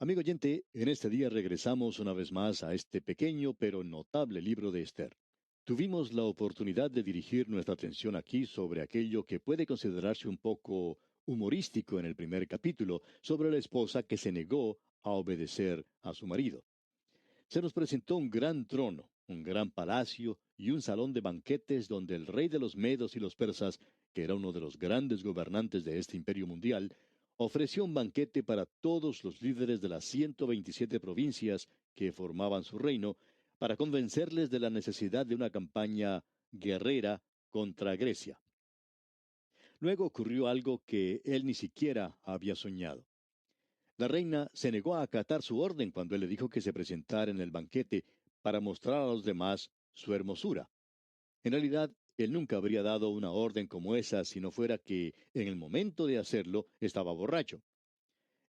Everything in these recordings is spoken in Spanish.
Amigo oyente, en este día regresamos una vez más a este pequeño pero notable libro de Esther. Tuvimos la oportunidad de dirigir nuestra atención aquí sobre aquello que puede considerarse un poco humorístico en el primer capítulo, sobre la esposa que se negó a obedecer a su marido. Se nos presentó un gran trono, un gran palacio y un salón de banquetes donde el rey de los Medos y los persas, que era uno de los grandes gobernantes de este imperio mundial, ofreció un banquete para todos los líderes de las 127 provincias que formaban su reino, para convencerles de la necesidad de una campaña guerrera contra Grecia. Luego ocurrió algo que él ni siquiera había soñado. La reina se negó a acatar su orden cuando él le dijo que se presentara en el banquete para mostrar a los demás su hermosura. En realidad, él nunca habría dado una orden como esa si no fuera que, en el momento de hacerlo, estaba borracho.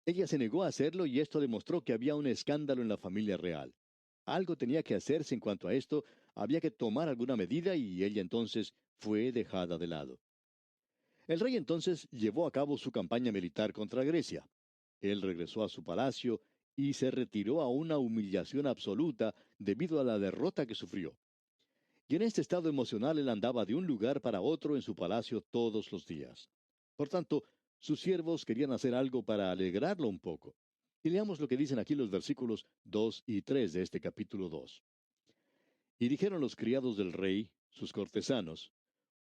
Ella se negó a hacerlo y esto demostró que había un escándalo en la familia real. Algo tenía que hacerse en cuanto a esto, había que tomar alguna medida y ella entonces fue dejada de lado. El rey entonces llevó a cabo su campaña militar contra Grecia. Él regresó a su palacio y se retiró a una humillación absoluta debido a la derrota que sufrió. Y en este estado emocional él andaba de un lugar para otro en su palacio todos los días. Por tanto, sus siervos querían hacer algo para alegrarlo un poco. Y leamos lo que dicen aquí los versículos 2 y 3 de este capítulo 2. Y dijeron los criados del rey, sus cortesanos,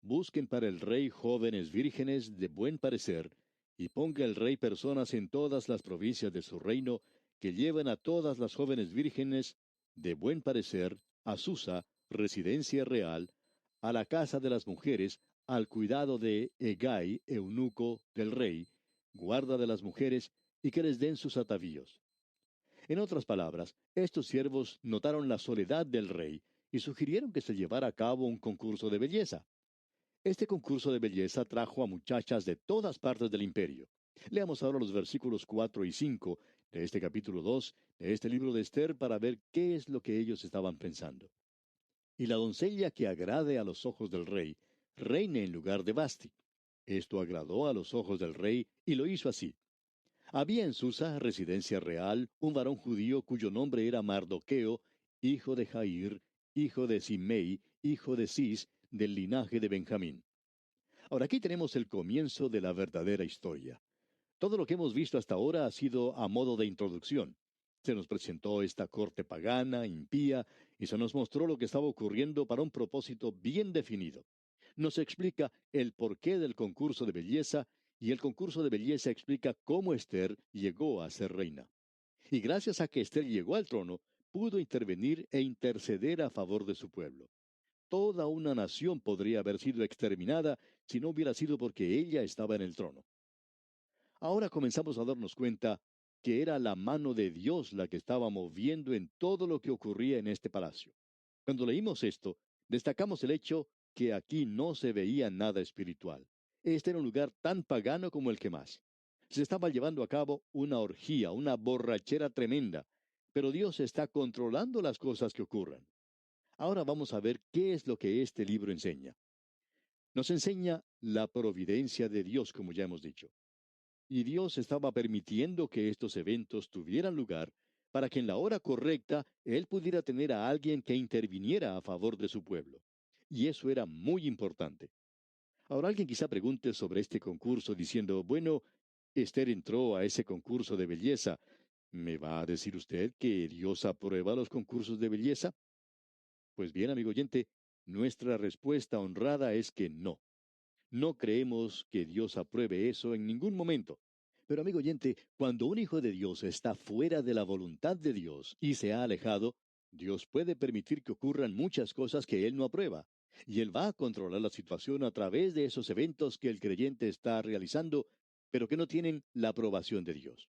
busquen para el rey jóvenes vírgenes de buen parecer, y ponga el rey personas en todas las provincias de su reino, que lleven a todas las jóvenes vírgenes de buen parecer a Susa, residencia real, a la casa de las mujeres, al cuidado de Hegai, eunuco del rey, guarda de las mujeres, y que les den sus atavíos. En otras palabras, estos siervos notaron la soledad del rey y sugirieron que se llevara a cabo un concurso de belleza. Este concurso de belleza trajo a muchachas de todas partes del imperio. Leamos ahora los versículos 4 y 5 de este capítulo 2 de este libro de Esther para ver qué es lo que ellos estaban pensando. Y la doncella que agrade a los ojos del rey, reine en lugar de Basti. Esto agradó a los ojos del rey y lo hizo así. Había en Susa, residencia real, un varón judío cuyo nombre era Mardoqueo, hijo de Jair, hijo de Simei, hijo de Cis, del linaje de Benjamín. Ahora aquí tenemos el comienzo de la verdadera historia. Todo lo que hemos visto hasta ahora ha sido a modo de introducción. Se nos presentó esta corte pagana, impía, y se nos mostró lo que estaba ocurriendo para un propósito bien definido. Nos explica el porqué del concurso de belleza, y el concurso de belleza explica cómo Esther llegó a ser reina. Y gracias a que Esther llegó al trono, pudo intervenir e interceder a favor de su pueblo. Toda una nación podría haber sido exterminada si no hubiera sido porque ella estaba en el trono. Ahora comenzamos a darnos cuenta que era la mano de Dios la que estaba moviendo en todo lo que ocurría en este palacio. Cuando leímos esto, destacamos el hecho que aquí no se veía nada espiritual. Este era un lugar tan pagano como el que más. Se estaba llevando a cabo una orgía, una borrachera tremenda, pero Dios está controlando las cosas que ocurran. Ahora vamos a ver qué es lo que este libro enseña. Nos enseña la providencia de Dios, como ya hemos dicho. Y Dios estaba permitiendo que estos eventos tuvieran lugar para que en la hora correcta Él pudiera tener a alguien que interviniera a favor de su pueblo. Y eso era muy importante. Ahora alguien quizá pregunte sobre este concurso diciendo, bueno, Esther entró a ese concurso de belleza. ¿Me va a decir usted que Dios aprueba los concursos de belleza? Pues bien, amigo oyente, nuestra respuesta honrada es que no. No creemos que Dios apruebe eso en ningún momento. Pero amigo oyente, cuando un hijo de Dios está fuera de la voluntad de Dios y se ha alejado, Dios puede permitir que ocurran muchas cosas que Él no aprueba. Y Él va a controlar la situación a través de esos eventos que el creyente está realizando, pero que no tienen la aprobación de Dios.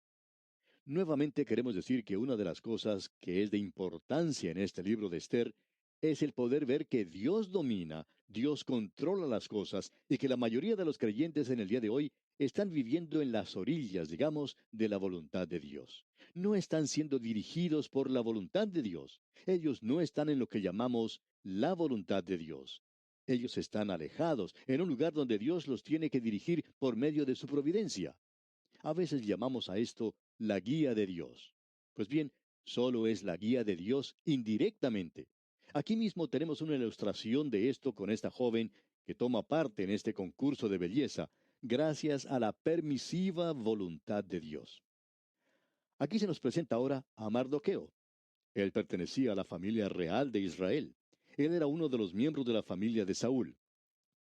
Nuevamente queremos decir que una de las cosas que es de importancia en este libro de Esther es el poder ver que Dios domina, Dios controla las cosas y que la mayoría de los creyentes en el día de hoy están viviendo en las orillas, digamos, de la voluntad de Dios. No están siendo dirigidos por la voluntad de Dios. Ellos no están en lo que llamamos la voluntad de Dios. Ellos están alejados, en un lugar donde Dios los tiene que dirigir por medio de su providencia. A veces llamamos a esto la guía de Dios. Pues bien, solo es la guía de Dios indirectamente. Aquí mismo tenemos una ilustración de esto con esta joven que toma parte en este concurso de belleza, gracias a la permisiva voluntad de Dios. Aquí se nos presenta ahora a Mardoqueo. Él pertenecía a la familia real de Israel. Él era uno de los miembros de la familia de Saúl.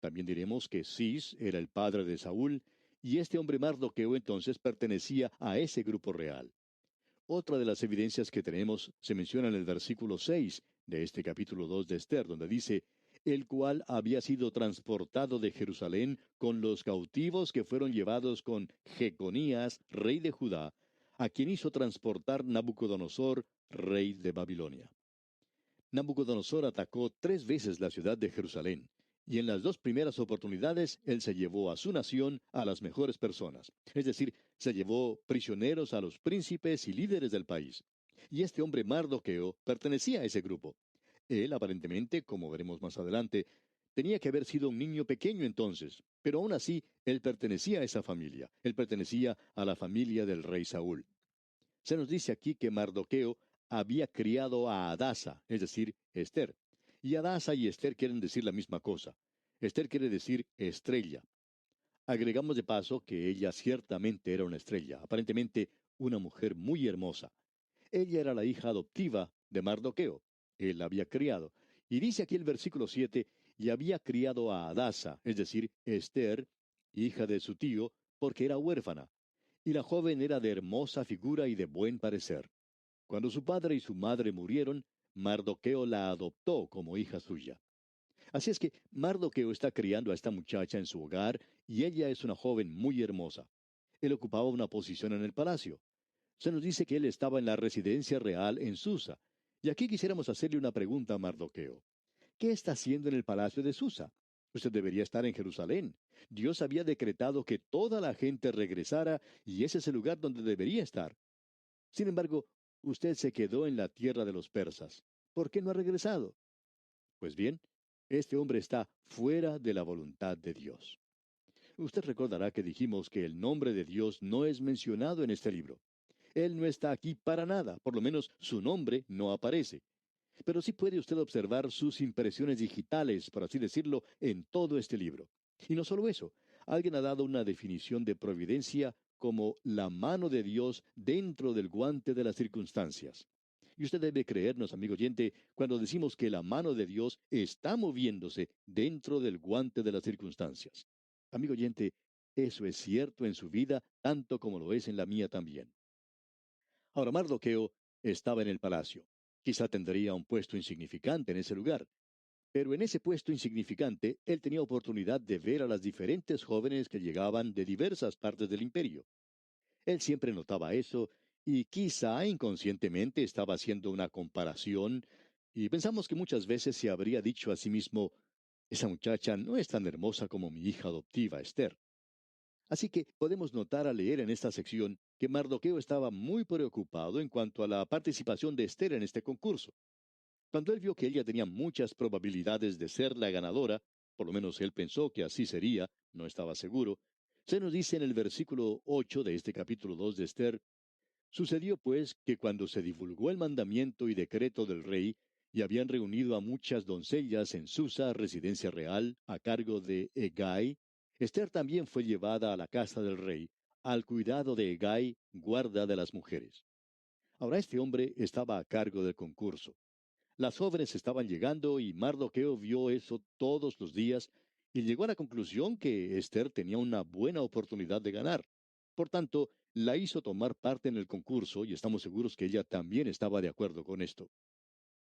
También diremos que Cis era el padre de Saúl, y este hombre Mardoqueo entonces pertenecía a ese grupo real. Otra de las evidencias que tenemos se menciona en el versículo 6 de este capítulo 2 de Esther, donde dice, el cual había sido transportado de Jerusalén con los cautivos que fueron llevados con Jeconías, rey de Judá, a quien hizo transportar Nabucodonosor, rey de Babilonia. Nabucodonosor atacó 3 veces la ciudad de Jerusalén, y en las 2 primeras oportunidades él se llevó a su nación a las mejores personas, es decir, se llevó prisioneros a los príncipes y líderes del país. Y este hombre Mardoqueo pertenecía a ese grupo. Él, aparentemente, como veremos más adelante, tenía que haber sido un niño pequeño entonces, pero aún así él pertenecía a esa familia, él pertenecía a la familia del rey Saúl. Se nos dice aquí que Mardoqueo había criado a Adasa, es decir, Esther. Y Adasa y Esther quieren decir la misma cosa. Esther quiere decir estrella. Agregamos de paso que ella ciertamente era una estrella, aparentemente una mujer muy hermosa. Ella era la hija adoptiva de Mardoqueo. Él la había criado. Y dice aquí el versículo 7, y había criado a Adasa, es decir, Esther, hija de su tío, porque era huérfana. Y la joven era de hermosa figura y de buen parecer. Cuando su padre y su madre murieron, Mardoqueo la adoptó como hija suya. Así es que Mardoqueo está criando a esta muchacha en su hogar y ella es una joven muy hermosa. Él ocupaba una posición en el palacio. Se nos dice que él estaba en la residencia real en Susa. Y aquí quisiéramos hacerle una pregunta a Mardoqueo. ¿Qué está haciendo en el palacio de Susa? Usted debería estar en Jerusalén. Dios había decretado que toda la gente regresara y ese es el lugar donde debería estar. Sin embargo, usted se quedó en la tierra de los persas. ¿Por qué no ha regresado? Pues bien, este hombre está fuera de la voluntad de Dios. Usted recordará que dijimos que el nombre de Dios no es mencionado en este libro. Él no está aquí para nada, por lo menos su nombre no aparece. Pero sí puede usted observar sus impresiones digitales, por así decirlo, en todo este libro. Y no solo eso, alguien ha dado una definición de providencia como la mano de Dios dentro del guante de las circunstancias. Y usted debe creernos, amigo oyente, cuando decimos que la mano de Dios está moviéndose dentro del guante de las circunstancias. Amigo oyente, eso es cierto en su vida tanto como lo es en la mía también. Ahora, Mardoqueo estaba en el palacio. Quizá tendría un puesto insignificante en ese lugar, pero en ese puesto insignificante él tenía oportunidad de ver a las diferentes jóvenes que llegaban de diversas partes del imperio. Él siempre notaba eso y quizá inconscientemente estaba haciendo una comparación y pensamos que muchas veces se habría dicho a sí mismo, esa muchacha no es tan hermosa como mi hija adoptiva Esther. Así que podemos notar al leer en esta sección que Mardoqueo estaba muy preocupado en cuanto a la participación de Esther en este concurso. Cuando él vio que ella tenía muchas probabilidades de ser la ganadora, por lo menos él pensó que así sería, no estaba seguro, se nos dice en el versículo 8 de este capítulo 2 de Esther, sucedió pues que cuando se divulgó el mandamiento y decreto del rey, y habían reunido a muchas doncellas en Susa, residencia real, a cargo de Hegai, Esther también fue llevada a la casa del rey, al cuidado de Hegai, guarda de las mujeres. Ahora este hombre estaba a cargo del concurso. Las jóvenes estaban llegando y Mardoqueo vio eso todos los días y llegó a la conclusión que Esther tenía una buena oportunidad de ganar. Por tanto, la hizo tomar parte en el concurso y estamos seguros que ella también estaba de acuerdo con esto.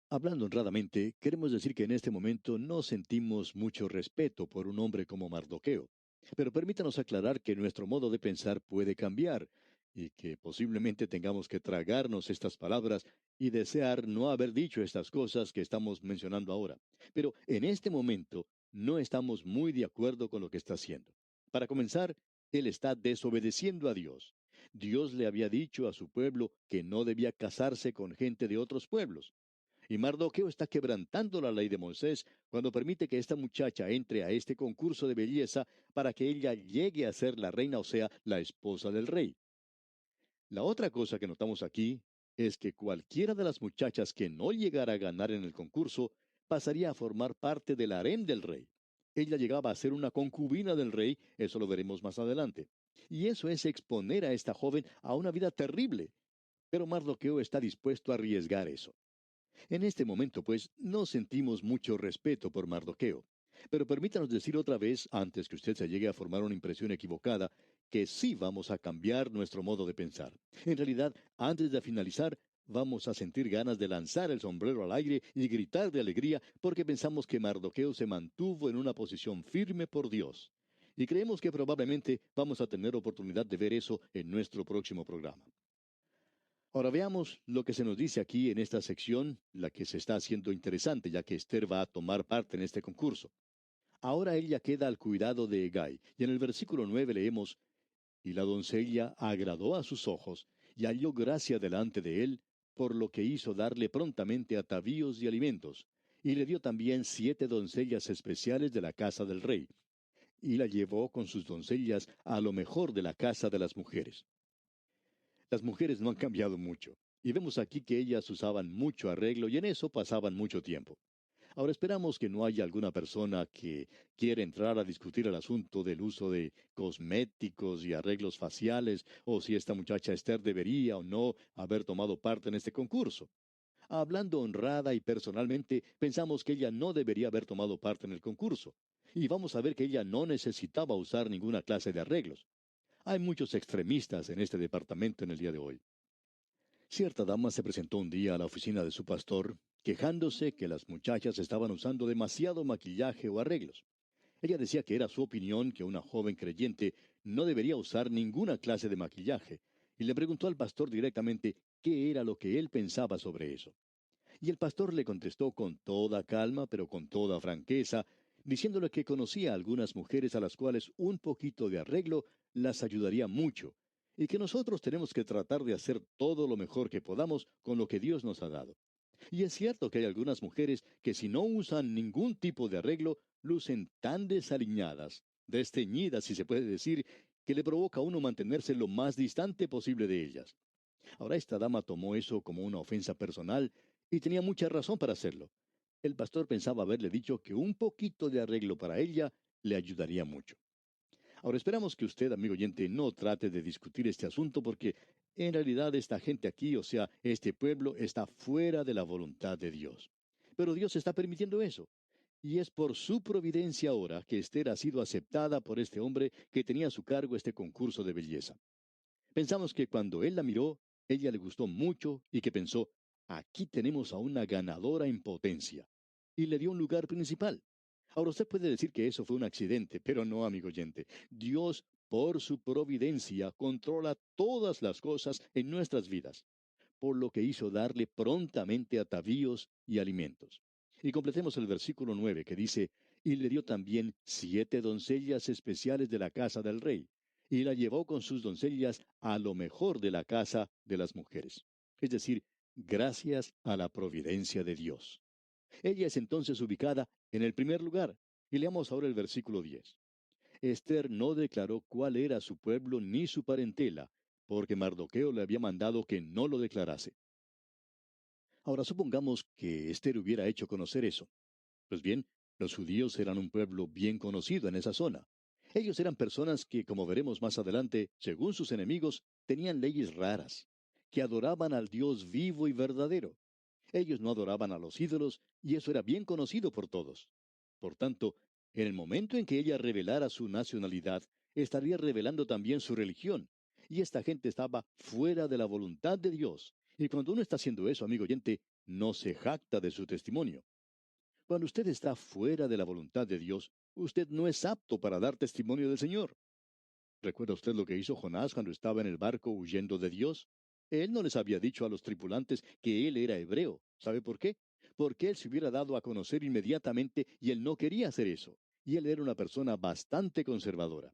Hablando honradamente, queremos decir que en este momento no sentimos mucho respeto por un hombre como Mardoqueo. Pero permítanos aclarar que nuestro modo de pensar puede cambiar y que posiblemente tengamos que tragarnos estas palabras y desear no haber dicho estas cosas que estamos mencionando ahora. Pero en este momento no estamos muy de acuerdo con lo que está haciendo. Para comenzar, él está desobedeciendo a Dios. Dios le había dicho a su pueblo que no debía casarse con gente de otros pueblos. Y Mardoqueo está quebrantando la ley de Moisés cuando permite que esta muchacha entre a este concurso de belleza para que ella llegue a ser la reina, o sea, la esposa del rey. La otra cosa que notamos aquí es que cualquiera de las muchachas que no llegara a ganar en el concurso pasaría a formar parte del harén del rey. Ella llegaba a ser una concubina del rey, eso lo veremos más adelante. Y eso es exponer a esta joven a una vida terrible. Pero Mardoqueo está dispuesto a arriesgar eso. En este momento, pues, no sentimos mucho respeto por Mardoqueo. Pero permítanos decir otra vez, antes que usted se llegue a formar una impresión equivocada, que sí vamos a cambiar nuestro modo de pensar. En realidad, antes de finalizar, vamos a sentir ganas de lanzar el sombrero al aire y gritar de alegría porque pensamos que Mardoqueo se mantuvo en una posición firme por Dios. Y creemos que probablemente vamos a tener oportunidad de ver eso en nuestro próximo programa. Ahora veamos lo que se nos dice aquí en esta sección, la que se está haciendo interesante, ya que Esther va a tomar parte en este concurso. Ahora ella queda al cuidado de Hegai, y en el versículo 9 leemos, y la doncella agradó a sus ojos, y halló gracia delante de él, por lo que hizo darle prontamente atavíos y alimentos, y le dio también 7 doncellas especiales de la casa del rey, y la llevó con sus doncellas a lo mejor de la casa de las mujeres. Las mujeres no han cambiado mucho. Y vemos aquí que ellas usaban mucho arreglo y en eso pasaban mucho tiempo. Ahora esperamos que no haya alguna persona que quiera entrar a discutir el asunto del uso de cosméticos y arreglos faciales, o si esta muchacha Esther debería o no haber tomado parte en este concurso. Hablando honrada y personalmente, pensamos que ella no debería haber tomado parte en el concurso. Y vamos a ver que ella no necesitaba usar ninguna clase de arreglos. Hay muchos extremistas en este departamento en el día de hoy. Cierta dama se presentó un día a la oficina de su pastor, quejándose que las muchachas estaban usando demasiado maquillaje o arreglos. Ella decía que era su opinión que una joven creyente no debería usar ninguna clase de maquillaje, y le preguntó al pastor directamente qué era lo que él pensaba sobre eso. Y el pastor le contestó con toda calma, pero con toda franqueza, diciéndole que conocía a algunas mujeres a las cuales un poquito de arreglo las ayudaría mucho, y que nosotros tenemos que tratar de hacer todo lo mejor que podamos con lo que Dios nos ha dado. Y es cierto que hay algunas mujeres que si no usan ningún tipo de arreglo, lucen tan desaliñadas, desteñidas si se puede decir, que le provoca a uno mantenerse lo más distante posible de ellas. Ahora esta dama tomó eso como una ofensa personal y tenía mucha razón para hacerlo. El pastor pensaba haberle dicho que un poquito de arreglo para ella le ayudaría mucho. Ahora esperamos que usted, amigo oyente, no trate de discutir este asunto porque en realidad esta gente aquí, o sea, este pueblo, está fuera de la voluntad de Dios. Pero Dios está permitiendo eso. Y es por su providencia ahora que Esther ha sido aceptada por este hombre que tenía a su cargo este concurso de belleza. Pensamos que cuando él la miró, ella le gustó mucho y que pensó, aquí tenemos a una ganadora en potencia. Y le dio un lugar principal. Ahora usted puede decir que eso fue un accidente, pero no, amigo oyente. Dios, por su providencia, controla todas las cosas en nuestras vidas, por lo que hizo darle prontamente atavíos y alimentos. Y completemos el versículo 9 que dice, y le dio también 7 doncellas especiales de la casa del rey, y la llevó con sus doncellas a lo mejor de la casa de las mujeres. Es decir, gracias a la providencia de Dios. Ella es entonces ubicada en el primer lugar. Y leamos ahora el versículo 10. Esther no declaró cuál era su pueblo ni su parentela, porque Mardoqueo le había mandado que no lo declarase. Ahora supongamos que Esther hubiera hecho conocer eso. Pues bien, los judíos eran un pueblo bien conocido en esa zona. Ellos eran personas que, como veremos más adelante, según sus enemigos, tenían leyes raras, que adoraban al Dios vivo y verdadero. Ellos no adoraban a los ídolos, y eso era bien conocido por todos. Por tanto, en el momento en que ella revelara su nacionalidad, estaría revelando también su religión. Y esta gente estaba fuera de la voluntad de Dios. Y cuando uno está haciendo eso, amigo oyente, no se jacta de su testimonio. Cuando usted está fuera de la voluntad de Dios, usted no es apto para dar testimonio del Señor. ¿Recuerda usted lo que hizo Jonás cuando estaba en el barco huyendo de Dios? Él no les había dicho a los tripulantes que él era hebreo. ¿Sabe por qué? Porque él se hubiera dado a conocer inmediatamente y él no quería hacer eso. Y él era una persona bastante conservadora.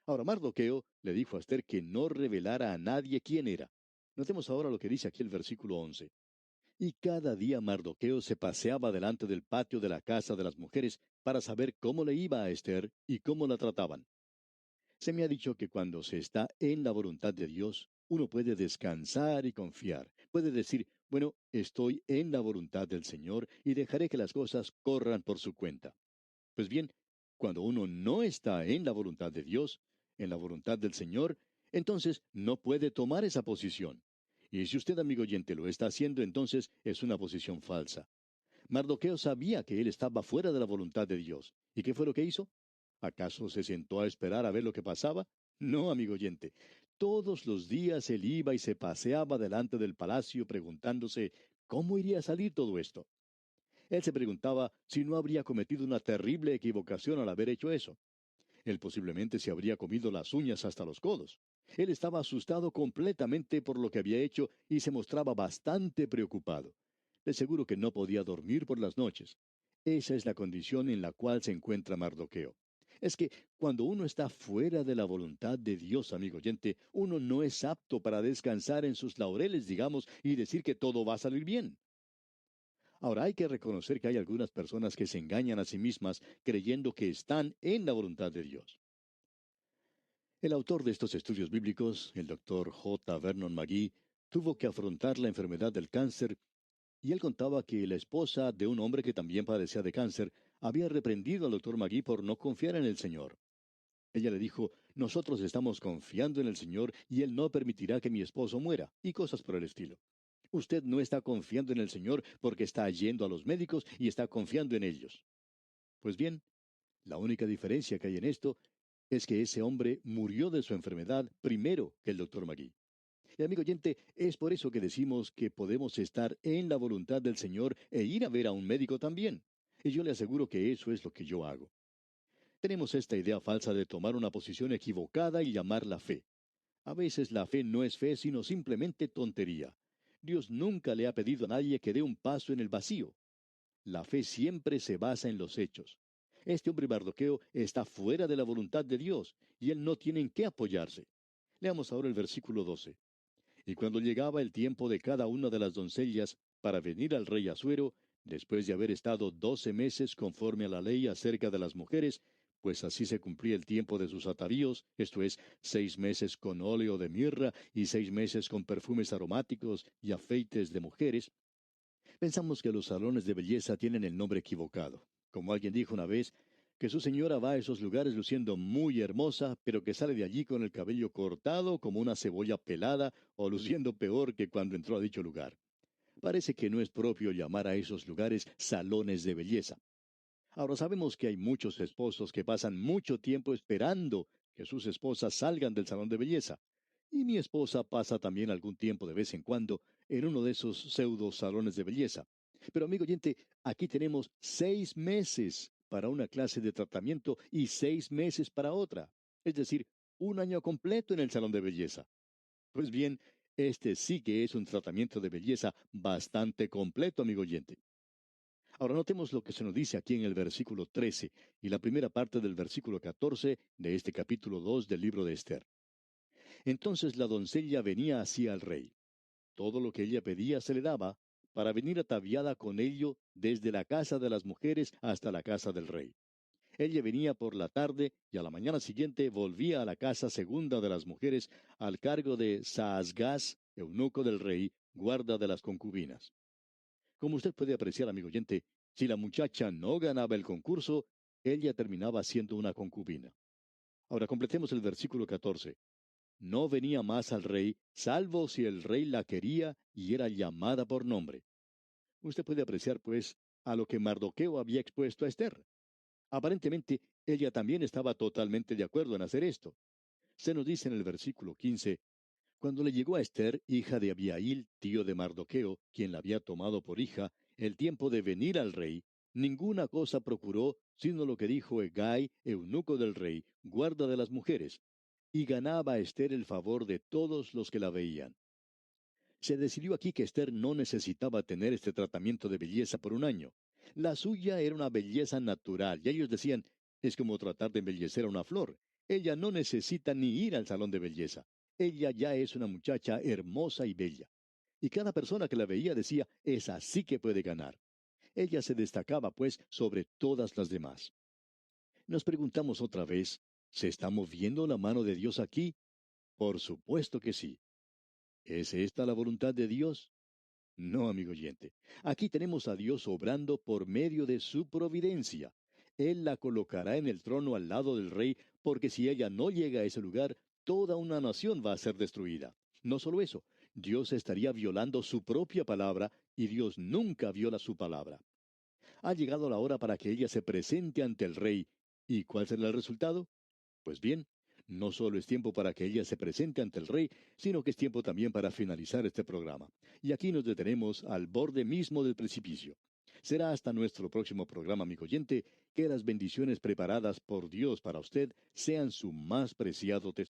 Ahora Mardoqueo le dijo a Esther que no revelara a nadie quién era. Notemos ahora lo que dice aquí el versículo 11. Y cada día Mardoqueo se paseaba delante del patio de la casa de las mujeres para saber cómo le iba a Esther y cómo la trataban. Se me ha dicho que cuando se está en la voluntad de Dios, uno puede descansar y confiar, Puede decir, bueno, estoy en la voluntad del Señor y dejaré que las cosas corran por su cuenta. Pues bien, cuando uno no está en la voluntad de Dios, en la voluntad del Señor, entonces no puede tomar esa posición. Y si usted, amigo oyente, lo está haciendo, entonces es una posición falsa. Mardoqueo sabía que él estaba fuera de la voluntad de Dios. ¿Y qué fue lo que hizo? ¿Acaso se sentó a esperar a ver lo que pasaba? No, amigo oyente. Todos los días él iba y se paseaba delante del palacio preguntándose cómo iría a salir todo esto. Él se preguntaba si no habría cometido una terrible equivocación al haber hecho eso. Él posiblemente se habría comido las uñas hasta los codos. Él estaba asustado completamente por lo que había hecho y se mostraba bastante preocupado. De seguro que no podía dormir por las noches. Esa es la condición en la cual se encuentra Mardoqueo. Es que cuando uno está fuera de la voluntad de Dios, amigo oyente, uno no es apto para descansar en sus laureles, digamos, y decir que todo va a salir bien. Ahora hay que reconocer que hay algunas personas que se engañan a sí mismas creyendo que están en la voluntad de Dios. El autor de estos estudios bíblicos, el doctor J. Vernon McGee, tuvo que afrontar la enfermedad del cáncer y él contaba que la esposa de un hombre que también padecía de cáncer había reprendido al doctor McGee por no confiar en el Señor. Ella le dijo, nosotros estamos confiando en el Señor y Él no permitirá que mi esposo muera, y cosas por el estilo. Usted no está confiando en el Señor porque está yendo a los médicos y está confiando en ellos. Pues bien, la única diferencia que hay en esto es que ese hombre murió de su enfermedad primero que el doctor Magui. Y amigo oyente, es por eso que decimos que podemos estar en la voluntad del Señor e ir a ver a un médico también. Y yo le aseguro que eso es lo que yo hago. Tenemos esta idea falsa de tomar una posición equivocada y llamarla fe. A veces la fe no es fe, sino simplemente tontería. Dios nunca le ha pedido a nadie que dé un paso en el vacío. La fe siempre se basa en los hechos. Este hombre Mardoqueo está fuera de la voluntad de Dios, y él no tiene en qué apoyarse. Leamos ahora el versículo 12. Y cuando llegaba el tiempo de cada una de las doncellas para venir al rey Asuero, después de haber estado 12 meses conforme a la ley acerca de las mujeres, pues así se cumplía el tiempo de sus atavíos, esto es, 6 meses con óleo de mirra y 6 meses con perfumes aromáticos y afeites de mujeres, pensamos que los salones de belleza tienen el nombre equivocado. Como alguien dijo una vez, que su señora va a esos lugares luciendo muy hermosa, pero que sale de allí con el cabello cortado como una cebolla pelada o luciendo peor que cuando entró a dicho lugar. Parece que no es propio llamar a esos lugares salones de belleza. Ahora sabemos que hay muchos esposos que pasan mucho tiempo esperando que sus esposas salgan del salón de belleza. Y mi esposa pasa también algún tiempo de vez en cuando en uno de esos pseudo salones de belleza. Pero amigo oyente, aquí tenemos 6 meses para una clase de tratamiento y 6 meses para otra. Es decir, un año completo en el salón de belleza. Pues bien, este sí que es un tratamiento de belleza bastante completo, amigo oyente. Ahora notemos lo que se nos dice aquí en el versículo 13 y la primera parte del versículo 14 de este capítulo 2 del libro de Esther. Entonces la doncella venía así al rey. Todo lo que ella pedía se le daba, para venir ataviada con ello desde la casa de las mujeres hasta la casa del rey. Ella venía por la tarde y a la mañana siguiente volvía a la casa segunda de las mujeres al cargo de Saasgaz, eunuco del rey, guarda de las concubinas. Como usted puede apreciar, amigo oyente, si la muchacha no ganaba el concurso, ella terminaba siendo una concubina. Ahora completemos el versículo 14. No venía más al rey, salvo si el rey la quería y era llamada por nombre. Usted puede apreciar, pues, a lo que Mardoqueo había expuesto a Esther. Aparentemente, ella también estaba totalmente de acuerdo en hacer esto. Se nos dice en el versículo 15, cuando le llegó a Esther, hija de Abiail, tío de Mardoqueo, quien la había tomado por hija, el tiempo de venir al rey, ninguna cosa procuró, sino lo que dijo Hegai, eunuco del rey, guarda de las mujeres, y ganaba a Esther el favor de todos los que la veían. Se decidió aquí que Esther no necesitaba tener este tratamiento de belleza por un año. La suya era una belleza natural, y ellos decían, es como tratar de embellecer a una flor. Ella no necesita ni ir al salón de belleza. Ella ya es una muchacha hermosa y bella. Y cada persona que la veía decía, es así que puede ganar. Ella se destacaba, pues, sobre todas las demás. Nos preguntamos otra vez, ¿se está moviendo la mano de Dios aquí? Por supuesto que sí. ¿Es esta la voluntad de Dios? No, amigo oyente. Aquí tenemos a Dios obrando por medio de su providencia. Él la colocará en el trono al lado del rey, porque si ella no llega a ese lugar, toda una nación va a ser destruida. No solo eso, Dios estaría violando su propia palabra, y Dios nunca viola su palabra. Ha llegado la hora para que ella se presente ante el rey. ¿Y cuál será el resultado? Pues bien, no solo es tiempo para que ella se presente ante el rey, sino que es tiempo también para finalizar este programa. Y aquí nos detenemos al borde mismo del precipicio. Será hasta nuestro próximo programa, amigo oyente, que las bendiciones preparadas por Dios para usted sean su más preciado tesoro.